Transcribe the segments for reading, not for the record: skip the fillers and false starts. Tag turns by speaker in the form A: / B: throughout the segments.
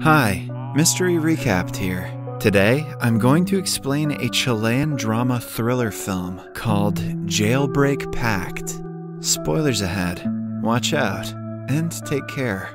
A: Hi, Mystery Recapped here. Today, I'm going to explain a Chilean drama thriller film called Jailbreak Pact. Spoilers ahead. Watch out, and take care.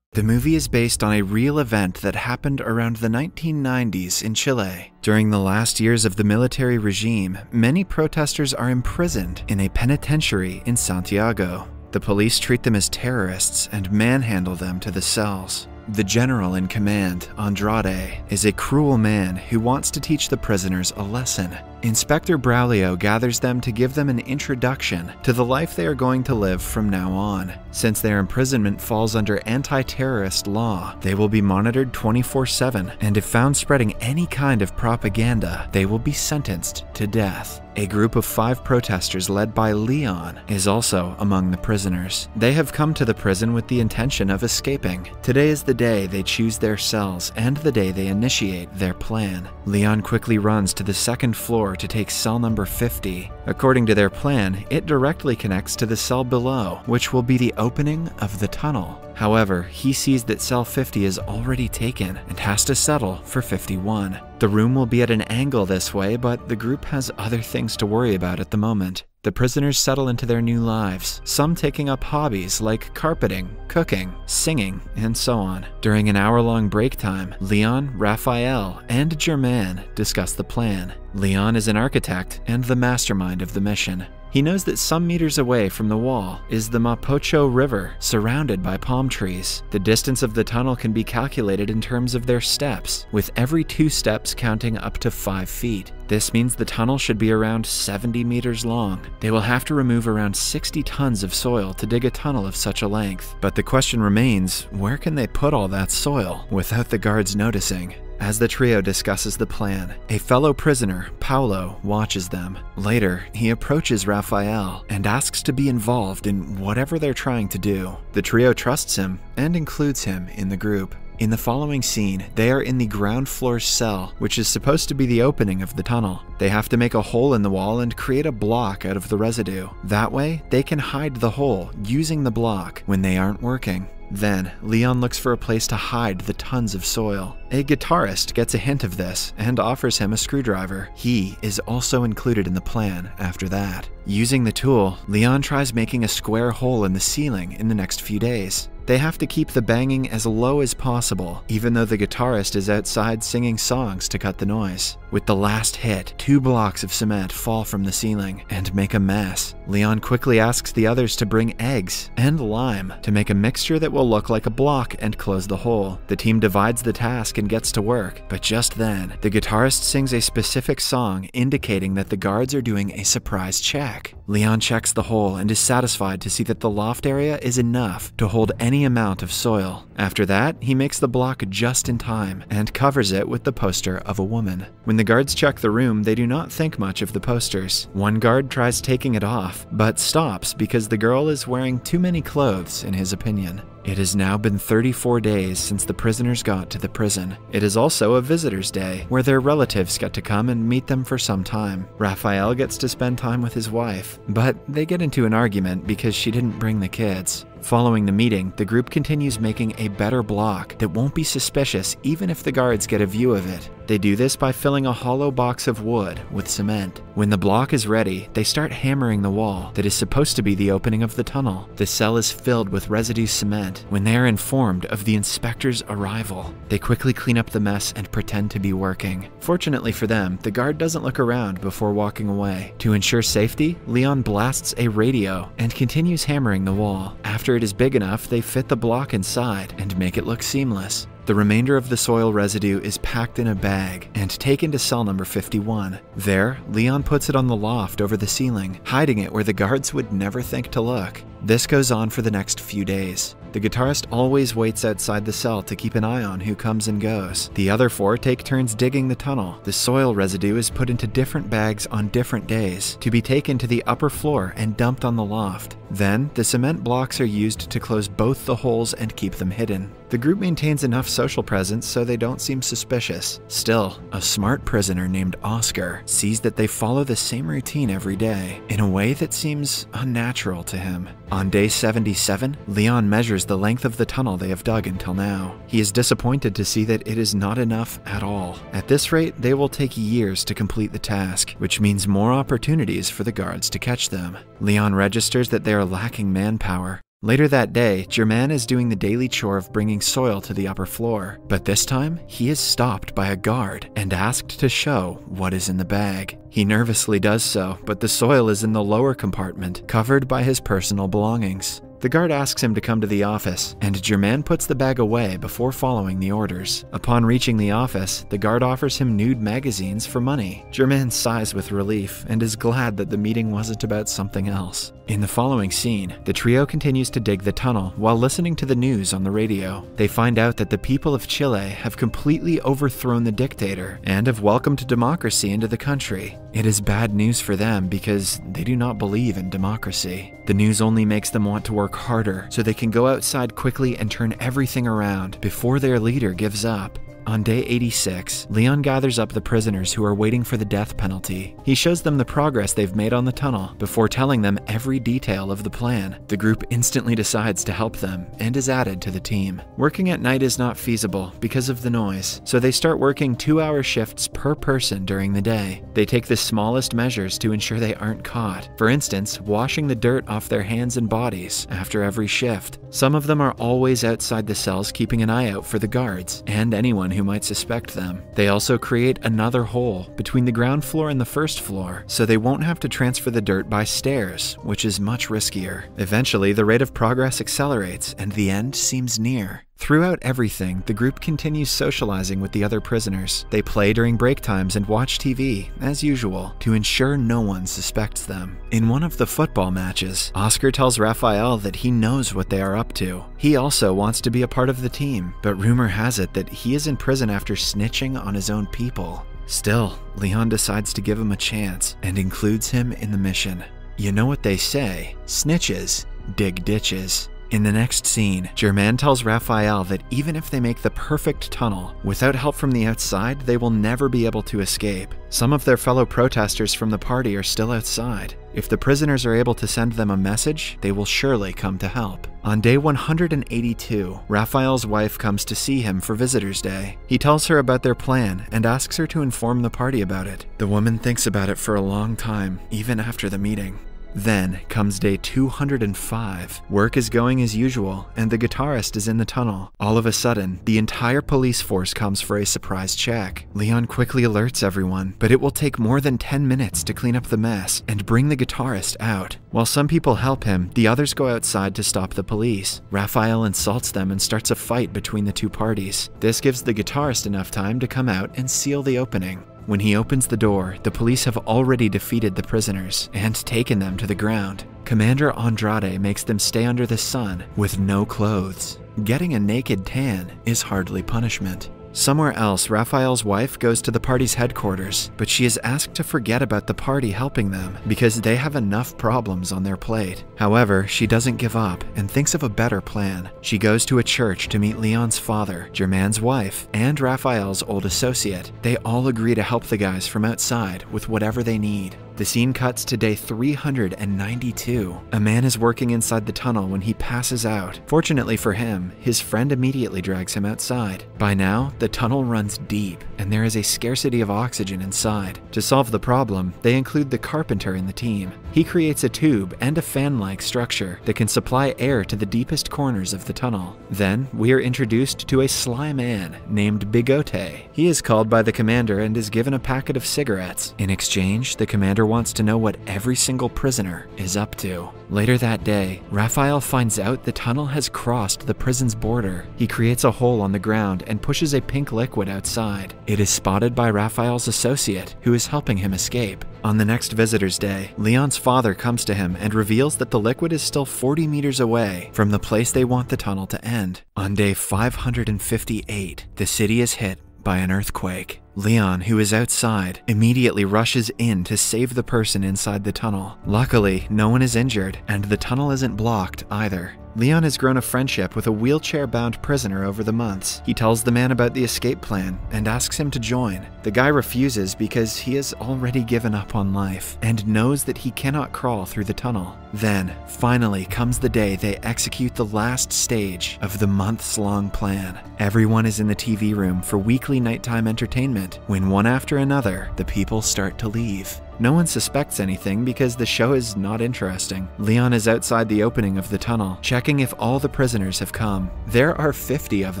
A: The movie is based on a real event that happened around the 1990s in Chile. During the last years of the military regime, many protesters are imprisoned in a penitentiary in Santiago. The police treat them as terrorists and manhandle them to the cells. The general in command, Andrade, is a cruel man who wants to teach the prisoners a lesson. Inspector Braulio gathers them to give them an introduction to the life they are going to live from now on. Since their imprisonment falls under anti-terrorist law, they will be monitored 24/7, and if found spreading any kind of propaganda, they will be sentenced to death. A group of 5 protesters led by Leon is also among the prisoners. They have come to the prison with the intention of escaping. Today is the day they choose their cells and the day they initiate their plan. Leon quickly runs to the second floor to take cell number 50. According to their plan, it directly connects to the cell below, which will be the opening of the tunnel. However, he sees that cell 50 is already taken and has to settle for 51. The room will be at an angle this way, but the group has other things to worry about at the moment. The prisoners settle into their new lives, some taking up hobbies like carpeting, cooking, singing, and so on. During an hour-long break time, Leon, Raphael, and Germain discuss the plan. Leon is an architect and the mastermind of the mission. He knows that some meters away from the wall is the Mapocho River, surrounded by palm trees. The distance of the tunnel can be calculated in terms of their steps, with every 2 steps counting up to 5 feet. This means the tunnel should be around 70 meters long. They will have to remove around 60 tons of soil to dig a tunnel of such a length. But the question remains, where can they put all that soil without the guards noticing? As the trio discusses the plan, a fellow prisoner, Paulo, watches them. Later, he approaches Raphael and asks to be involved in whatever they're trying to do. The trio trusts him and includes him in the group. In the following scene, they are in the ground floor cell, which is supposed to be the opening of the tunnel. They have to make a hole in the wall and create a block out of the residue. That way, they can hide the hole using the block when they aren't working. Then, Leon looks for a place to hide the tons of soil. A guitarist gets a hint of this and offers him a screwdriver. He is also included in the plan after that. Using the tool, Leon tries making a square hole in the ceiling in the next few days. They have to keep the banging as low as possible, even though the guitarist is outside singing songs to cut the noise. With the last hit, 2 blocks of cement fall from the ceiling and make a mess. Leon quickly asks the others to bring eggs and lime to make a mixture that will look like a block and close the hole. The team divides the task and gets to work, but just then, the guitarist sings a specific song indicating that the guards are doing a surprise check. Leon checks the hole and is satisfied to see that the loft area is enough to hold any amount of soil. After that, he makes the block just in time and covers it with the poster of a woman. When the guards check the room, they do not think much of the posters. One guard tries taking it off, but stops because the girl is wearing too many clothes, in his opinion. It has now been 34 days since the prisoners got to the prison. It is also a visitor's day, where their relatives get to come and meet them for some time. Raphael gets to spend time with his wife, but they get into an argument because she didn't bring the kids. Following the meeting, the group continues making a better block that won't be suspicious even if the guards get a view of it. They do this by filling a hollow box of wood with cement. When the block is ready, they start hammering the wall that is supposed to be the opening of the tunnel. The cell is filled with residue cement when they are informed of the inspector's arrival. They quickly clean up the mess and pretend to be working. Fortunately for them, the guard doesn't look around before walking away. To ensure safety, Leon blasts a radio and continues hammering the wall. After it is big enough, they fit the block inside and make it look seamless. The remainder of the soil residue is packed in a bag and taken to cell number 51. There, Leon puts it on the loft over the ceiling, hiding it where the guards would never think to look. This goes on for the next few days. The guitarist always waits outside the cell to keep an eye on who comes and goes. The other 4 take turns digging the tunnel. The soil residue is put into different bags on different days to be taken to the upper floor and dumped on the loft. Then, the cement blocks are used to close both the holes and keep them hidden. The group maintains enough social presence so they don't seem suspicious. Still, a smart prisoner named Oscar sees that they follow the same routine every day, in a way that seems unnatural to him. On day 77, Leon measures the length of the tunnel they have dug until now. He is disappointed to see that it is not enough at all. At this rate, they will take years to complete the task, which means more opportunities for the guards to catch them. Leon registers that they are lacking manpower. Later that day, Germain is doing the daily chore of bringing soil to the upper floor, but this time, he is stopped by a guard and asked to show what is in the bag. He nervously does so, but the soil is in the lower compartment, covered by his personal belongings. The guard asks him to come to the office, and Germain puts the bag away before following the orders. Upon reaching the office, the guard offers him nude magazines for money. Germain sighs with relief and is glad that the meeting wasn't about something else. In the following scene, the trio continues to dig the tunnel while listening to the news on the radio. They find out that the people of Chile have completely overthrown the dictator and have welcomed democracy into the country. It is bad news for them because they do not believe in democracy. The news only makes them want to work harder so they can go outside quickly and turn everything around before their leader gives up. On day 86, Leon gathers up the prisoners who are waiting for the death penalty. He shows them the progress they've made on the tunnel before telling them every detail of the plan. The group instantly decides to help them and is added to the team. Working at night is not feasible because of the noise, so they start working 2-hour shifts per person during the day. They take the smallest measures to ensure they aren't caught. For instance, washing the dirt off their hands and bodies after every shift. Some of them are always outside the cells keeping an eye out for the guards and anyone who might suspect them. They also create another hole between the ground floor and the first floor, so they won't have to transfer the dirt by stairs, which is much riskier. Eventually, the rate of progress accelerates and the end seems near. Throughout everything, the group continues socializing with the other prisoners. They play during break times and watch TV, as usual, to ensure no one suspects them. In one of the football matches, Oscar tells Raphael that he knows what they are up to. He also wants to be a part of the team, but rumor has it that he is in prison after snitching on his own people. Still, Leon decides to give him a chance and includes him in the mission. You know what they say, snitches dig ditches. In the next scene, Germain tells Raphael that even if they make the perfect tunnel, without help from the outside, they will never be able to escape. Some of their fellow protesters from the party are still outside. If the prisoners are able to send them a message, they will surely come to help. On day 182, Raphael's wife comes to see him for Visitors' Day. He tells her about their plan and asks her to inform the party about it. The woman thinks about it for a long time, even after the meeting. Then comes day 205. Work is going as usual, and the guitarist is in the tunnel. All of a sudden, the entire police force comes for a surprise check. Leon quickly alerts everyone, but it will take more than 10 minutes to clean up the mess and bring the guitarist out. While some people help him, the others go outside to stop the police. Raphael insults them and starts a fight between the two parties. This gives the guitarist enough time to come out and seal the opening. When he opens the door, the police have already defeated the prisoners and taken them to the ground. Commander Andrade makes them stay under the sun with no clothes. Getting a naked tan is hardly punishment. Somewhere else, Raphael's wife goes to the party's headquarters, but she is asked to forget about the party helping them because they have enough problems on their plate. However, she doesn't give up and thinks of a better plan. She goes to a church to meet Leon's father, Germain's wife, and Raphael's old associate. They all agree to help the guys from outside with whatever they need. The scene cuts to day 392. A man is working inside the tunnel when he passes out. Fortunately for him, his friend immediately drags him outside. By now, the tunnel runs deep, and there is a scarcity of oxygen inside. To solve the problem, they include the carpenter in the team. He creates a tube and a fan-like structure that can supply air to the deepest corners of the tunnel. Then, we are introduced to a sly man named Bigote. He is called by the commander and is given a packet of cigarettes. In exchange, the commander wants to know what every single prisoner is up to. Later that day, Raphael finds out the tunnel has crossed the prison's border. He creates a hole on the ground and pushes a pink liquid outside. It is spotted by Raphael's associate, who is helping him escape. On the next Visitors' Day, Leon's father comes to him and reveals that the liquid is still 40 meters away from the place they want the tunnel to end. On day 558, the city is hit by an earthquake. Leon, who is outside, immediately rushes in to save the person inside the tunnel. Luckily, no one is injured, and the tunnel isn't blocked either. Leon has grown a friendship with a wheelchair-bound prisoner over the months. He tells the man about the escape plan and asks him to join. The guy refuses because he has already given up on life and knows that he cannot crawl through the tunnel. Then, finally comes the day they execute the last stage of the months-long plan. Everyone is in the TV room for weekly nighttime entertainment when one after another, the people start to leave. No one suspects anything because the show is not interesting. Leon is outside the opening of the tunnel, checking if all the prisoners have come. There are 50 of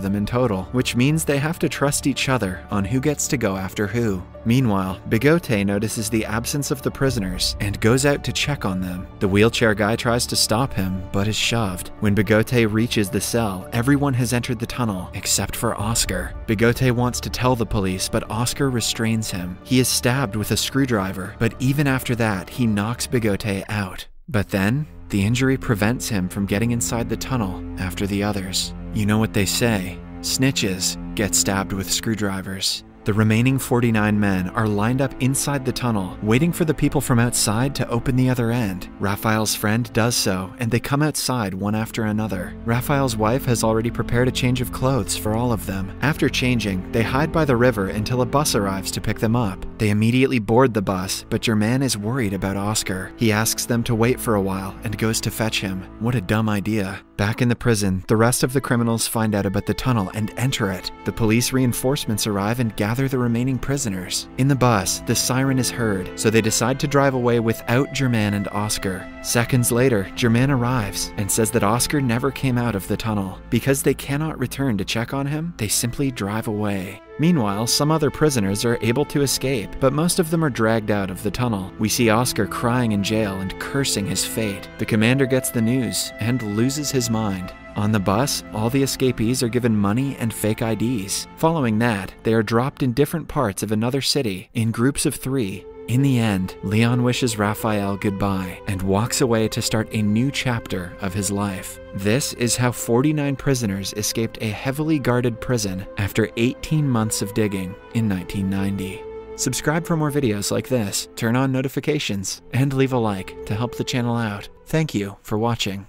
A: them in total, which means they have to trust each other on who gets to go after who. Meanwhile, Bigote notices the absence of the prisoners and goes out to check on them. The wheelchair guy tries to stop him, but is shoved. When Bigote reaches the cell, everyone has entered the tunnel except for Oscar. Bigote wants to tell the police, but Oscar restrains him. He is stabbed with a screwdriver, but even after that, he knocks Bigote out. But then, the injury prevents him from getting inside the tunnel after the others. You know what they say, snitches get stabbed with screwdrivers. The remaining 49 men are lined up inside the tunnel, waiting for the people from outside to open the other end. Raphael's friend does so, and they come outside one after another. Raphael's wife has already prepared a change of clothes for all of them. After changing, they hide by the river until a bus arrives to pick them up. They immediately board the bus, but Germain is worried about Oscar. He asks them to wait for a while and goes to fetch him. What a dumb idea. Back in the prison, the rest of the criminals find out about the tunnel and enter it. The police reinforcements arrive and gather the remaining prisoners. In the bus, the siren is heard, so they decide to drive away without Germain and Oscar. Seconds later, Germain arrives and says that Oscar never came out of the tunnel. Because they cannot return to check on him, they simply drive away. Meanwhile, some other prisoners are able to escape, but most of them are dragged out of the tunnel. We see Oscar crying in jail and cursing his fate. The commander gets the news and loses his mind. On the bus, all the escapees are given money and fake IDs. Following that, they are dropped in different parts of another city, in groups of 3. In the end, Leon wishes Raphael goodbye and walks away to start a new chapter of his life. This is how 49 prisoners escaped a heavily guarded prison after 18 months of digging in 1990. Subscribe for more videos like this, turn on notifications, and leave a like to help the channel out. Thank you for watching.